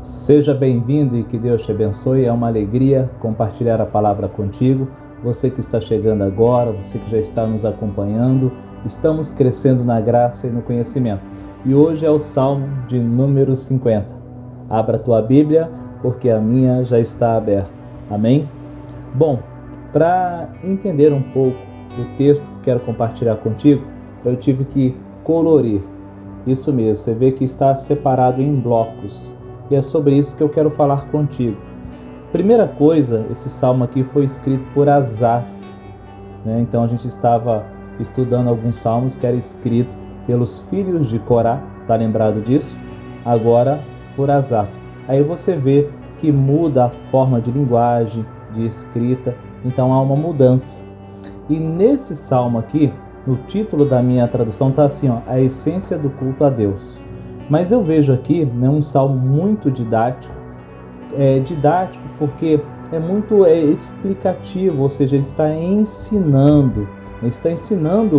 Seja bem-vindo e que Deus te abençoe. É uma alegria compartilhar a palavra contigo. Você que está chegando agora, você que já está nos acompanhando, estamos crescendo na graça e no conhecimento. E hoje é o Salmo de número 50. Abra a tua Bíblia, porque a minha já está aberta. Amém? Bom, para entender um pouco o texto que quero compartilhar contigo, eu tive que colorir. Isso mesmo, você vê que está separado em blocos. E é sobre isso que eu quero falar contigo. Primeira coisa, esse salmo aqui foi escrito por Asaf, né? Então a gente estava estudando alguns salmos que eram escritos pelos filhos de Corá, tá lembrado disso? Agora por Asaf. Aí você vê que muda a forma de linguagem, de escrita, então há uma mudança. E nesse salmo aqui, no título da minha tradução está assim, a essência do culto a Deus. Mas eu vejo aqui um salmo muito didático. Didático porque é muito explicativo, ou seja, ele está ensinando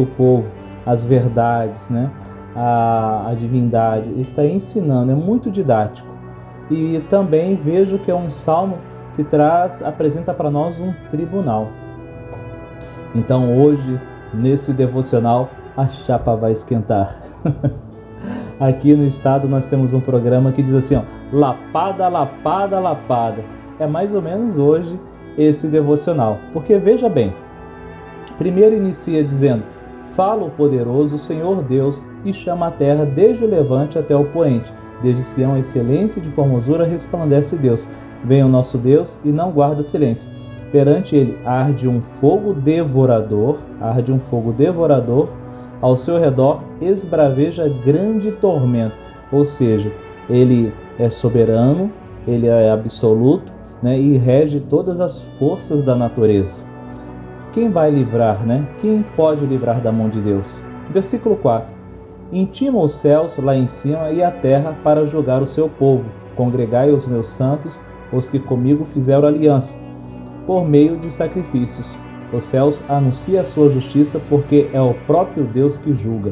o povo as verdades, né? a divindade, ele está ensinando, é muito didático. E também vejo que é um salmo que apresenta para nós um tribunal. Então hoje, nesse devocional, a chapa vai esquentar. Aqui no estado nós temos um programa que diz assim, lapada, lapada, lapada. É mais ou menos hoje esse devocional. Porque veja bem, primeiro inicia dizendo, fala o poderoso Senhor Deus e chama a terra desde o levante até o poente. Desde Sião a excelência de formosura resplandece Deus. Vem o nosso Deus e não guarda silêncio. Perante ele arde um fogo devorador, ao seu redor esbraveja grande tormento, ou seja, ele é soberano, ele é absoluto, né, e rege todas as forças da natureza. Quem vai livrar, né? Quem pode livrar da mão de Deus? Versículo 4. Intima os céus lá em cima e a terra para julgar o seu povo. Congregai os meus santos, os que comigo fizeram aliança, por meio de sacrifícios. Os céus anunciam a sua justiça, porque é o próprio Deus que julga.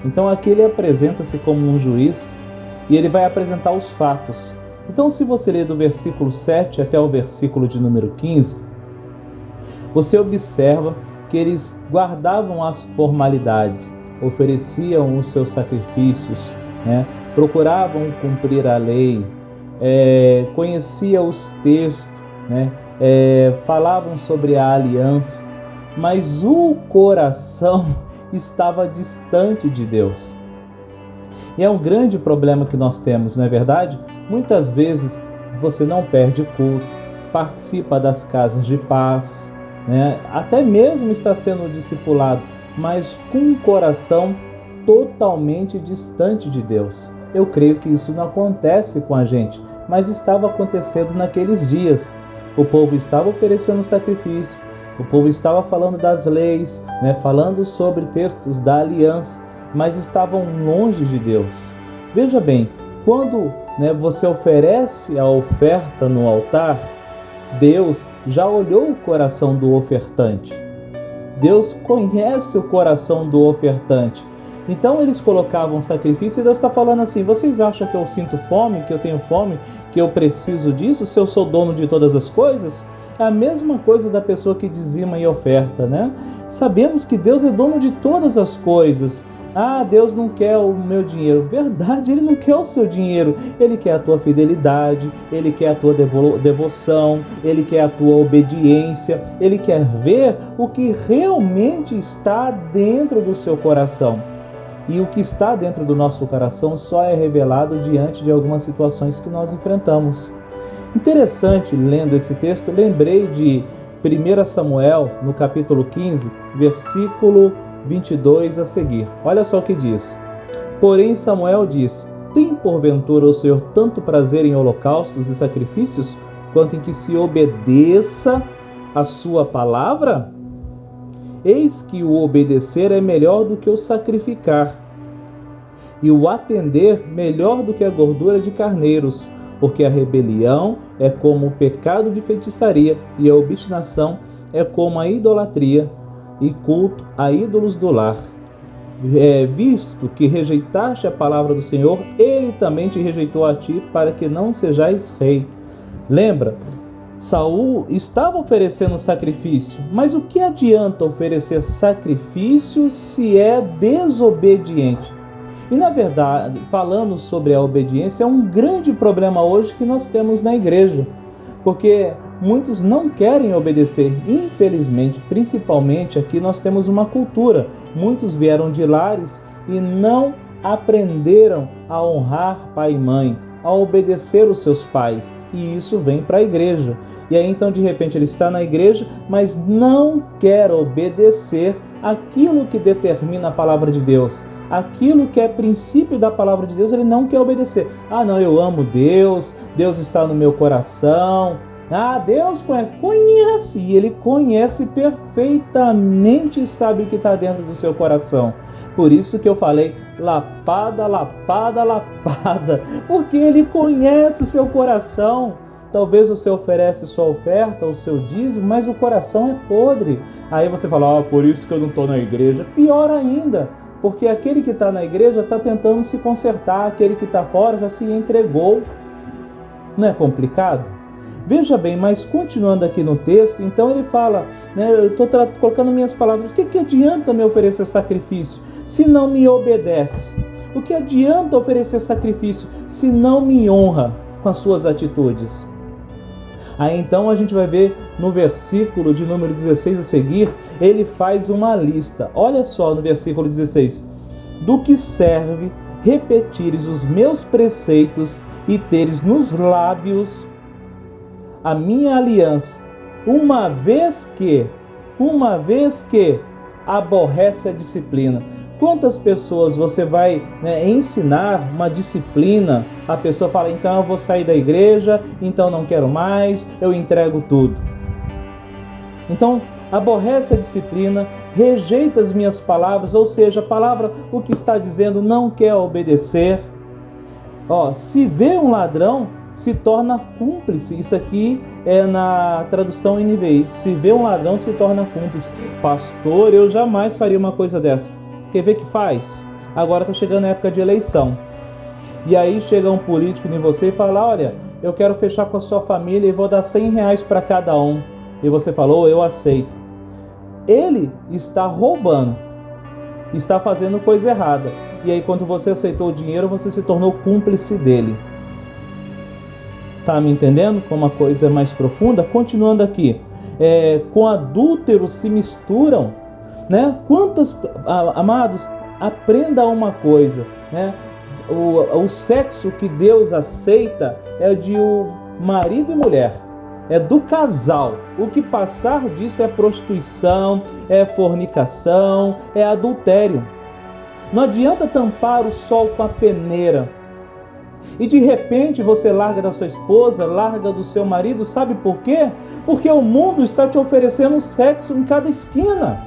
Então aqui ele apresenta-se como um juiz e ele vai apresentar os fatos. Então se você ler do versículo 7 até o versículo de número 15, você observa que eles guardavam as formalidades, ofereciam os seus sacrifícios, né? Procuravam cumprir a lei, conheciam os textos, né? Falavam sobre a aliança, mas o coração estava distante de Deus. E é um grande problema que nós temos, não é verdade? Muitas vezes você não perde culto, participa das casas de paz, né? Até mesmo está sendo discipulado, mas com o coração totalmente distante de Deus. Eu creio que isso não acontece com a gente, mas estava acontecendo naqueles dias. O povo estava oferecendo sacrifício, o povo estava falando das leis, né, falando sobre textos da aliança, mas estavam longe de Deus. Veja bem, quando você oferece a oferta no altar, Deus já olhou o coração do ofertante. Deus conhece o coração do ofertante. Então eles colocavam sacrifício e Deus está falando assim, vocês acham que eu sinto fome, que eu tenho fome, que eu preciso disso, se eu sou dono de todas as coisas? É a mesma coisa da pessoa que dizima e oferta, né? Sabemos que Deus é dono de todas as coisas. Deus não quer o meu dinheiro. Verdade, Ele não quer o seu dinheiro. Ele quer a tua fidelidade, Ele quer a tua devoção, Ele quer a tua obediência, Ele quer ver o que realmente está dentro do seu coração. E o que está dentro do nosso coração só é revelado diante de algumas situações que nós enfrentamos. Interessante, lendo esse texto, lembrei de 1 Samuel, no capítulo 15, versículo 22 a seguir. Olha só o que diz. Porém Samuel disse, tem porventura o Senhor tanto prazer em holocaustos e sacrifícios, quanto em que se obedeça a sua palavra? Eis que o obedecer é melhor do que o sacrificar, e o atender melhor do que a gordura de carneiros, porque a rebelião é como o pecado de feitiçaria, e a obstinação é como a idolatria e culto a ídolos do lar. visto que rejeitaste a palavra do Senhor, ele também te rejeitou a ti, para que não sejais rei. Lembra? Saul estava oferecendo sacrifício, mas o que adianta oferecer sacrifício se é desobediente? E na verdade, falando sobre a obediência, é um grande problema hoje que nós temos na igreja, porque muitos não querem obedecer. Infelizmente, principalmente aqui nós temos uma cultura. Muitos vieram de lares e não aprenderam a honrar pai e mãe, a obedecer os seus pais, e isso vem para a igreja. E aí então de repente ele está na igreja, mas não quer obedecer aquilo que determina a palavra de Deus, aquilo que é princípio da palavra de Deus, ele não quer obedecer. Ah não, eu amo Deus, Deus está no meu coração. Ah, Deus conhece, e Ele conhece perfeitamente e sabe o que está dentro do seu coração. Por isso que eu falei lapada, lapada, lapada, porque Ele conhece o seu coração. Talvez você oferece sua oferta, o seu dízimo, mas o coração é podre. Aí você fala, por isso que eu não estou na igreja. Pior ainda, porque aquele que está na igreja está tentando se consertar, aquele que está fora já se entregou. Não é complicado? Veja bem, mas continuando aqui no texto, então ele fala, eu estou colocando minhas palavras, o que adianta me oferecer sacrifício se não me obedece? O que adianta oferecer sacrifício se não me honra com as suas atitudes? Aí então a gente vai ver no versículo de número 16 a seguir, ele faz uma lista. Olha só no versículo 16, do que serve repetires os meus preceitos e teres nos lábios a minha aliança, uma vez que aborrece a disciplina. Quantas pessoas você vai ensinar uma disciplina, a pessoa fala, então eu vou sair da igreja, então não quero mais, eu entrego tudo. Então, aborrece a disciplina, rejeita as minhas palavras, ou seja, a palavra, o que está dizendo, não quer obedecer. Se vê um ladrão, se torna cúmplice. Isso aqui é na tradução NVI. Se vê um ladrão, se torna cúmplice. Pastor, eu jamais faria uma coisa dessa. Quer ver que faz? Agora está chegando a época de eleição. E aí chega um político em você e fala, olha, eu quero fechar com a sua família e vou dar R$100 para cada um. E você falou, eu aceito. Ele está roubando. Está fazendo coisa errada. E aí quando você aceitou o dinheiro, você se tornou cúmplice dele. Está me entendendo como a coisa é mais profunda? Continuando aqui, com adúltero se misturam, amados, aprenda uma coisa, o sexo que Deus aceita é de marido e mulher, é do casal. O que passar disso é prostituição, é fornicação, é adultério. Não adianta tampar o sol com a peneira. E de repente você larga da sua esposa, larga do seu marido, sabe por quê? Porque o mundo está te oferecendo sexo em cada esquina.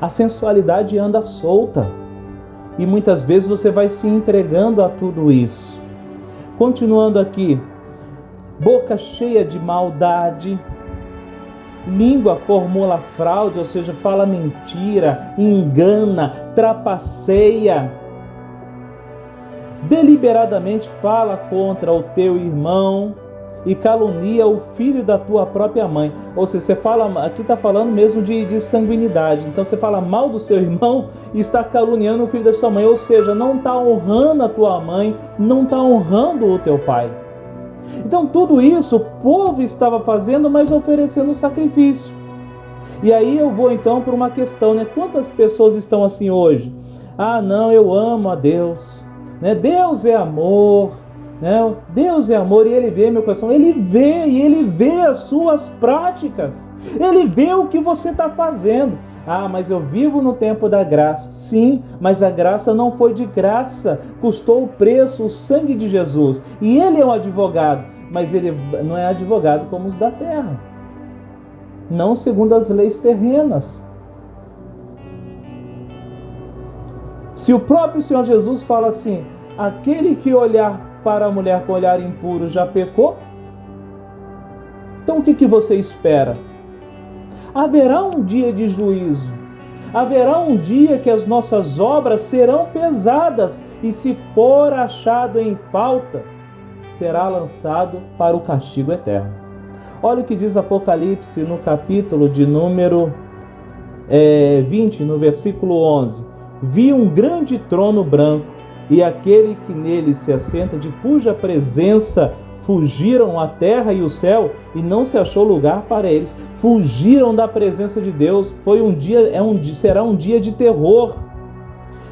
A sensualidade anda solta. E muitas vezes você vai se entregando a tudo isso. Continuando aqui, boca cheia de maldade, língua formula fraude, ou seja, fala mentira, engana, trapaceia. Deliberadamente fala contra o teu irmão e calunia o filho da tua própria mãe. Ou seja, você fala, aqui está falando mesmo de sanguinidade. Então você fala mal do seu irmão e está caluniando o filho da sua mãe. Ou seja, não está honrando a tua mãe, não está honrando o teu pai. Então tudo isso o povo estava fazendo, mas oferecendo sacrifício. E aí eu vou então para uma questão, Quantas pessoas estão assim hoje? Ah, não, eu amo a Deus, Deus é amor, Deus é amor e Ele vê meu coração. Ele vê e Ele vê as suas práticas. Ele vê o que você está fazendo. Ah, mas eu vivo no tempo da graça. Sim, mas a graça não foi de graça. Custou o preço, o sangue de Jesus. E Ele é um advogado, mas Ele não é advogado como os da terra. Não segundo as leis terrenas. Se o próprio Senhor Jesus fala assim, aquele que olhar para a mulher com olhar impuro já pecou, então o que você espera? haverá um dia de juízo. Haverá um dia que as nossas obras serão pesadas e, se for achado em falta, será lançado para o castigo eterno. Olha o que diz Apocalipse no capítulo de número 20, no versículo 11. Vi um grande trono branco e aquele que nele se assenta, de cuja presença fugiram a terra e o céu, e não se achou lugar para eles. Fugiram da presença de Deus. Será um dia de terror.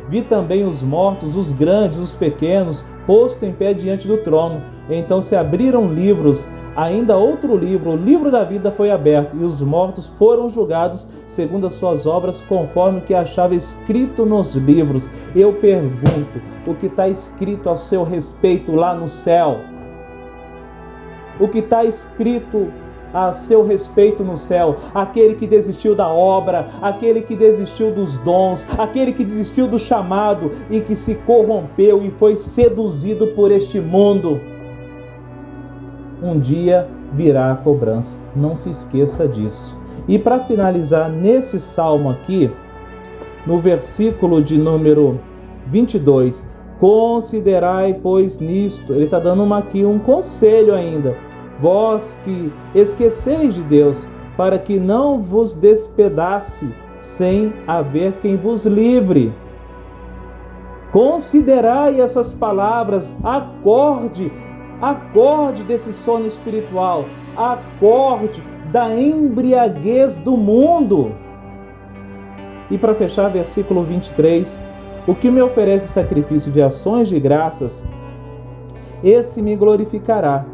Vi também os mortos, os grandes, os pequenos, posto em pé diante do trono. Então se abriram livros, ainda outro livro, o livro da vida foi aberto, e os mortos foram julgados segundo as suas obras, conforme o que achava escrito nos livros. Eu pergunto, o que está escrito a seu respeito lá no céu? O que está escrito a seu respeito no céu? Aquele que desistiu da obra, aquele que desistiu dos dons, aquele que desistiu do chamado e que se corrompeu e foi seduzido por este mundo. Um dia virá a cobrança, não se esqueça disso. E para finalizar nesse salmo aqui, no versículo de número 22, considerai, pois, nisto, ele está dando aqui um conselho ainda, vós que esqueceis de Deus, para que não vos despedace sem haver quem vos livre. Considerai essas palavras, acorde desse sono espiritual, acorde da embriaguez do mundo. E para fechar, versículo 23, o que me oferece sacrifício de ações de graças, esse me glorificará,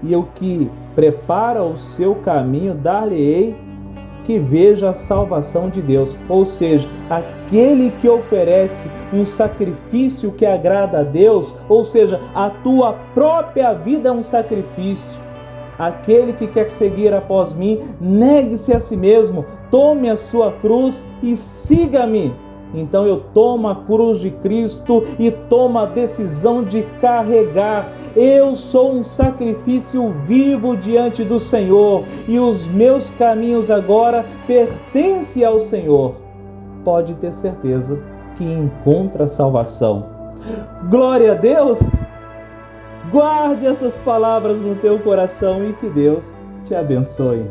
e o que prepara o seu caminho, dar-lhe-ei que veja a salvação de Deus. Ou seja, aquele que oferece um sacrifício que agrada a Deus, ou seja, a tua própria vida é um sacrifício. Aquele que quer seguir após mim, negue-se a si mesmo, tome a sua cruz e siga-me. Então eu tomo a cruz de Cristo e tomo a decisão de carregar. Eu sou um sacrifício vivo diante do Senhor e os meus caminhos agora pertencem ao Senhor. Pode ter certeza que encontra salvação. Glória a Deus! Guarde essas palavras no teu coração e que Deus te abençoe.